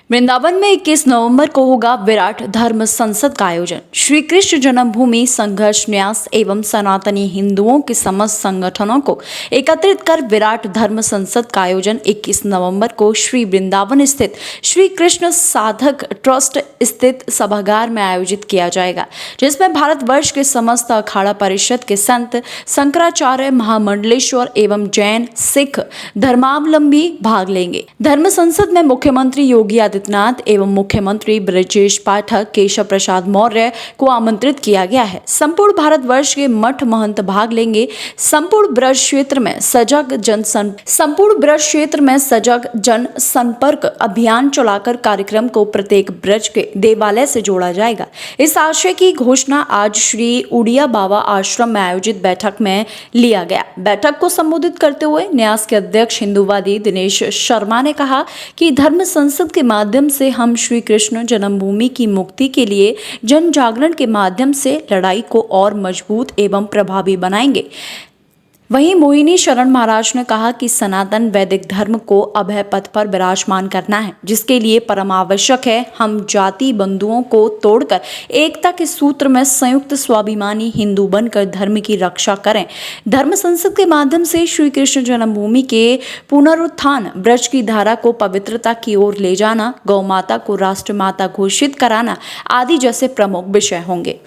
वृंदावन में 21 नवंबर को होगा विराट धर्म संसद का आयोजन। श्री कृष्ण जन्मभूमि संघर्ष न्यास एवं सनातनी हिंदुओं के समस्त संगठनों को एकत्रित कर विराट धर्म संसद का आयोजन 21 नवंबर को श्री वृंदावन स्थित श्री कृष्ण साधक ट्रस्ट स्थित सभागार में आयोजित किया जाएगा, जिसमें भारतवर्ष के समस्त अखाड़ा परिषद के संत, शंकराचार्य, महामंडलेश्वर एवं जैन सिख धर्मावलंबी भाग लेंगे। धर्म संसद में मुख्यमंत्री योगी आदित्यनाथ एवं मुख्यमंत्री ब्रजेश पाठक, केशव प्रसाद मौर्य को आमंत्रित किया गया है। संपूर्ण भारतवर्ष के मठ महंत भाग लेंगे। संपूर्ण ब्रज क्षेत्र में सजग जन संपर्क अभियान चलाकर कार्यक्रम को प्रत्येक ब्रज के देवालय से जोड़ा जाएगा। इस आशय की घोषणा आज श्री उड़िया बाबा आश्रम में आयोजित बैठक में लिया गया। बैठक को संबोधित करते हुए न्यास के अध्यक्ष हिंदूवादी दिनेश शर्मा ने कहा कि धर्म संसद के माध्यम से हम श्री कृष्ण जन्मभूमि की मुक्ति के लिए जन जागरण के माध्यम से लड़ाई को और मजबूत एवं प्रभावी बनाएंगे। वहीं मोहिनी शरण महाराज ने कहा कि सनातन वैदिक धर्म को अभय पथ पर विराजमान करना है, जिसके लिए परम आवश्यक है हम जाति बंधुओं को तोड़कर एकता के सूत्र में संयुक्त स्वाभिमानी हिंदू बनकर धर्म की रक्षा करें। धर्म संसद के माध्यम से श्री कृष्ण जन्मभूमि के पुनरुत्थान, ब्रज की धारा को पवित्रता की ओर ले जाना, गौ माता को राष्ट्रमाता घोषित कराना आदि जैसे प्रमुख विषय होंगे।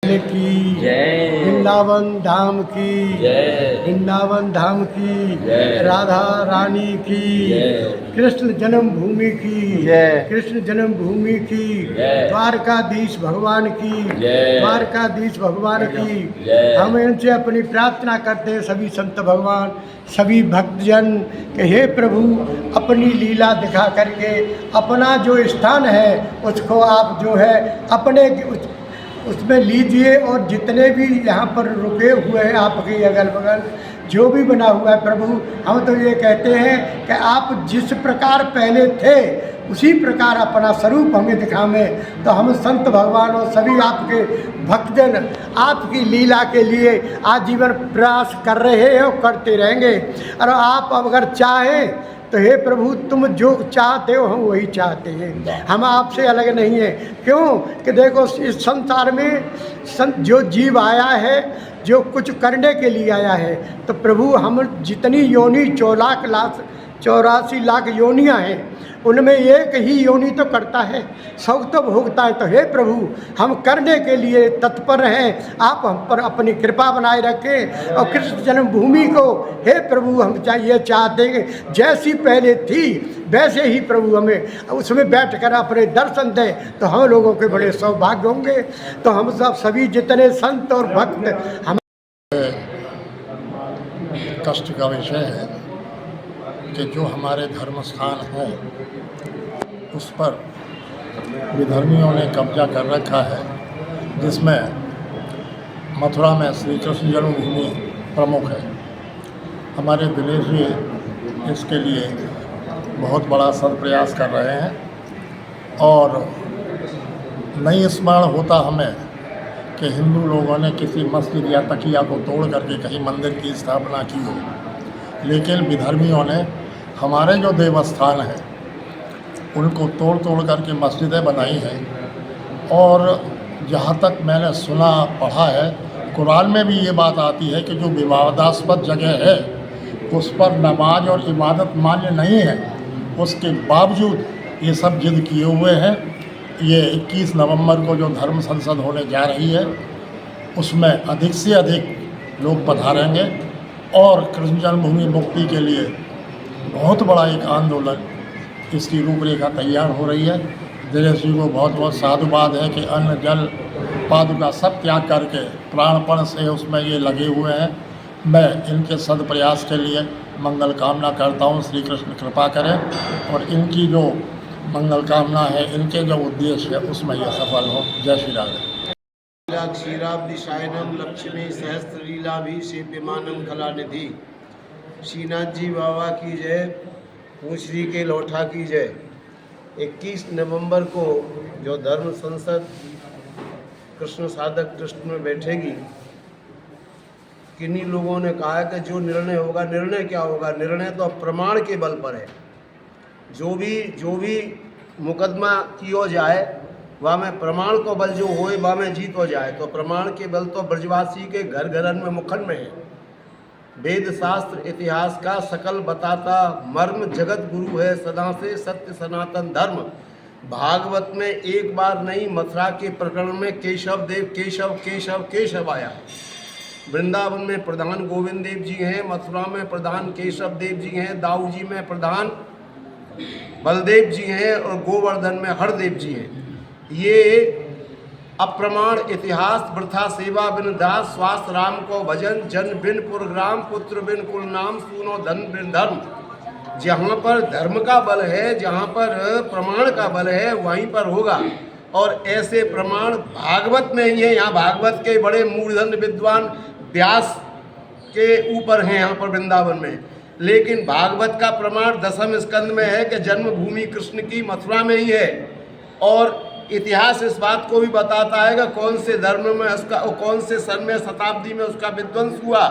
की वृंदावन धाम की वृंदावन धाम की राधा रानी की कृष्ण जन्मभूमि की कृष्ण जन्मभूमि की द्वारकाधीश भगवान की द्वारकाधीश भगवान की। हम इनसे अपनी प्रार्थना करते हैं, सभी संत भगवान, सभी भक्तजन के हे प्रभु अपनी लीला दिखा करके अपना जो स्थान है उसको आप जो है अपने उसमें लीजिए, और जितने भी यहाँ पर रुके हुए हैं आपके अगल बगल जो भी बना हुआ है प्रभु, हम तो ये कहते हैं कि आप जिस प्रकार पहले थे उसी प्रकार अपना स्वरूप हमें दिखावें। तो हम संत भगवान और सभी आपके भक्तजन आपकी लीला के लिए आजीवन प्रयास कर रहे हैं और करते रहेंगे। और आप अगर चाहें तो हे प्रभु तुम जो चाहते हो हम वही चाहते हैं, हम आपसे अलग नहीं है। क्यों कि देखो इस संसार में जो जीव आया है जो कुछ करने के लिए आया है, तो प्रभु हम जितनी योनि 84 लाख योनियाँ हैं उनमें एक ही योनि तो करता है, सब तो भोगता है। तो हे प्रभु हम करने के लिए तत्पर हैं, आप हम पर अपनी कृपा बनाए रखें। और कृष्ण जन्मभूमि को हे प्रभु हम ये चाहते हैं जैसी पहले थी वैसे ही प्रभु हमें उसमें बैठकर अपने दर्शन दें, तो हम लोगों के बड़े सौभाग्य होंगे। तो हम सब सभी जितने संत और भक्त हम कष्ट का विषय है कि जो हमारे धर्म स्थान हैं उस पर विधर्मियों ने कब्जा कर रखा है, जिसमें मथुरा में श्री कृष्ण जन्मभूमि प्रमुख है। हमारे दिनेश जी इसके लिए बहुत बड़ा सदप्रयास कर रहे हैं, और नहीं स्मरण होता हमें कि हिंदू लोगों ने किसी मस्जिद या तकिया को तोड़ करके कहीं मंदिर की स्थापना की हो, लेकिन विधर्मियों ने हमारे जो देवस्थान हैं उनको तोड़ करके मस्जिदें बनाई हैं। और जहाँ तक मैंने सुना पढ़ा है, कुरान में भी ये बात आती है कि जो विवादास्पद जगह है उस पर नमाज और इबादत मान्य नहीं है, उसके बावजूद ये सब जिद किए हुए हैं। ये 21 नवंबर को जो धर्म संसद होने जा रही है उसमें अधिक से अधिक लोग पधारेंगे, और कृष्ण जन्मभूमि मुक्ति के लिए बहुत बड़ा एक आंदोलन इसकी रूपरेखा तैयार हो रही है। दिनेश जी को बहुत बहुत साधुवाद है कि अन्न जल पादुका सब त्याग करके प्राणपण से उसमें ये लगे हुए हैं। मैं इनके सदप्रयास के लिए मंगल कामना करता हूँ, श्री कृष्ण कृपा करें और इनकी जो मंगल कामना है, इनके जो उद्देश्य है उसमें यह सफल हो। जय श्री राधे। क्षीराब्दिशायनम लक्ष्मी सहस्त्र लीला भी सेव्यमानम कलानिधि। श्रीनाथ जी बाबा की जय, पूछरी के लोठा की जय। 21 नवंबर को जो धर्म संसद कृष्ण साधक ट्रस्ट में बैठेगी, किन्हीं लोगों ने कहा है कि जो निर्णय होगा, निर्णय क्या होगा? निर्णय तो प्रमाण के बल पर है। जो भी मुकदमा कियो जाए वह में प्रमाण को बल जो होए वह में जीत हो जाए। तो प्रमाण के बल तो ब्रजवासी के घर घरन में मुखन में है। वेद शास्त्र इतिहास का सकल बताता मर्म, जगत गुरु है सदा से सत्य सनातन धर्म। भागवत में एक बार नहीं, मथुरा के प्रकरण में केशव देव केशव केशव केशव आया। वृंदावन में प्रधान गोविंद देव जी हैं, मथुरा में प्रधान केशव देव जी हैं, दाऊ जी में प्रधान बलदेव जी हैं और गोवर्धन में हरदेव जी हैं। ये अप्रमाण इतिहास वृथा सेवा बिन दास, स्वास्थ्य राम को भजन, जन बिन पुरग्राम, पुत्र बिन कुल नाम, सुनो धन बिन धर्म। जहाँ पर धर्म का बल है, जहाँ पर प्रमाण का बल है, वहीं पर होगा। और ऐसे प्रमाण भागवत में ही है। यहाँ भागवत के बड़े मूर्धन्य विद्वान व्यास के ऊपर हैं यहाँ पर वृंदावन में। लेकिन भागवत का प्रमाण 10वें स्कंद में है कि जन्मभूमि कृष्ण की मथुरा में ही है। और इतिहास इस बात को भी बताता है कि कौन से धर्म में उसका, कौन से सन में, शताब्दी में उसका विध्वंस हुआ।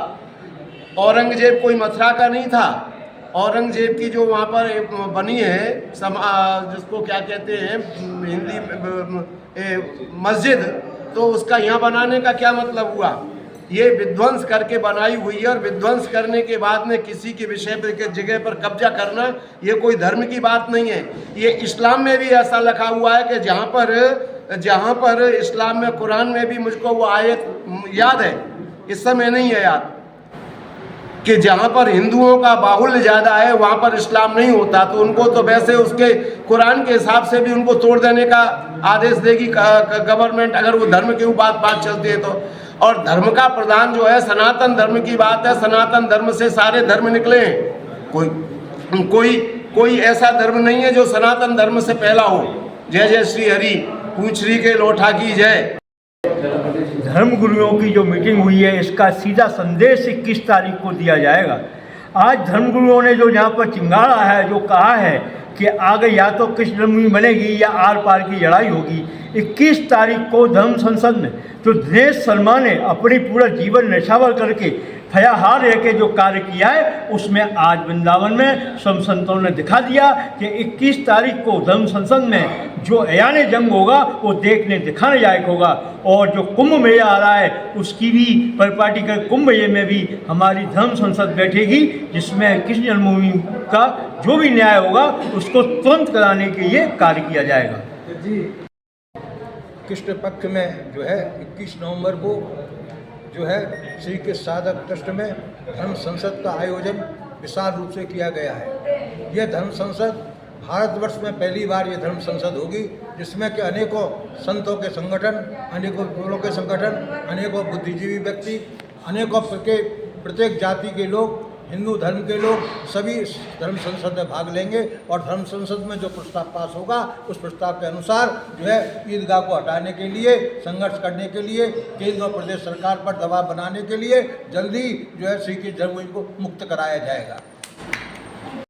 औरंगजेब कोई मथुरा का नहीं था। औरंगजेब की जो वहाँ पर बनी है जिसको क्या कहते हैं हिंदी में मस्जिद, तो उसका यहाँ बनाने का क्या मतलब हुआ। ये विध्वंस करके बनाई हुई है। और विध्वंस करने के बाद में किसी के विषय पर के जगह पर कब्जा करना ये कोई धर्म की बात नहीं है। ये इस्लाम में भी ऐसा लिखा हुआ है कि जहाँ पर इस्लाम में, कुरान में भी मुझको वो आयत याद है, इस समय नहीं है याद, कि जहाँ पर हिंदुओं का बाहुल्य ज़्यादा है वहाँ पर इस्लाम नहीं होता। तो उनको तो वैसे उसके कुरान के हिसाब से भी उनको तोड़ देने का आदेश देगी गवर्नमेंट, अगर वो धर्म के ऊपर बात चलती है तो। और धर्म का प्रधान जो है सनातन धर्म की बात है। सनातन धर्म से सारे धर्म निकले हैं। कोई ऐसा धर्म नहीं है जो सनातन धर्म से पहला हो। जय जय श्री हरि, पूछ श्री के लोठा की जय। धर्म गुरुओं की जो मीटिंग हुई है इसका सीधा संदेश 21 तारीख को दिया जाएगा। आज धर्म गुरुओं ने जो यहाँ पर चिंगारा है, जो कहा है कि आगे या तो कृष्ण जन्मभूमि बनेगी या आर पार की लड़ाई होगी। 21 तारीख को धर्म संसद में जो दिनेश शर्मा ने अपनी पूरा जीवन निछावर करके फयाहार रह के जो कार्य किया है, उसमें आज वृंदावन में सब संतों ने दिखा दिया कि 21 तारीख को धर्म संसद में जो अयान जंग होगा वो देखने दिखाने लायक होगा। और जो कुंभ मेला आ रहा है उसकी भी परिपाटी कर कुंभ मेले में भी हमारी धर्म संसद बैठेगी, जिसमें कृष्ण जन्मभूमि का जो भी न्याय होगा उसको तुरंत कराने के लिए कार्य किया जाएगा। कृष्ण पक्ष में जो है 21 नवंबर को जो है श्री के साधक ट्रस्ट में धर्म संसद का आयोजन विशाल रूप से किया गया है। यह धर्म संसद भारतवर्ष में पहली बार ये धर्म संसद होगी, जिसमें कि अनेकों संतों के संगठन, अनेकों गुरुओं के संगठन, अनेकों बुद्धिजीवी व्यक्ति, अनेकों प्रत्येक जाति के लोग, हिंदू धर्म के लोग सभी इस धर्म संसद में भाग लेंगे। और धर्म संसद में जो प्रस्ताव पास होगा उस प्रस्ताव के अनुसार जो है ईदगाह को हटाने के लिए, संघर्ष करने के लिए, केंद्र और प्रदेश सरकार पर दबाव बनाने के लिए जल्दी जो है श्री की जन्मभूमि को मुक्त कराया जाएगा।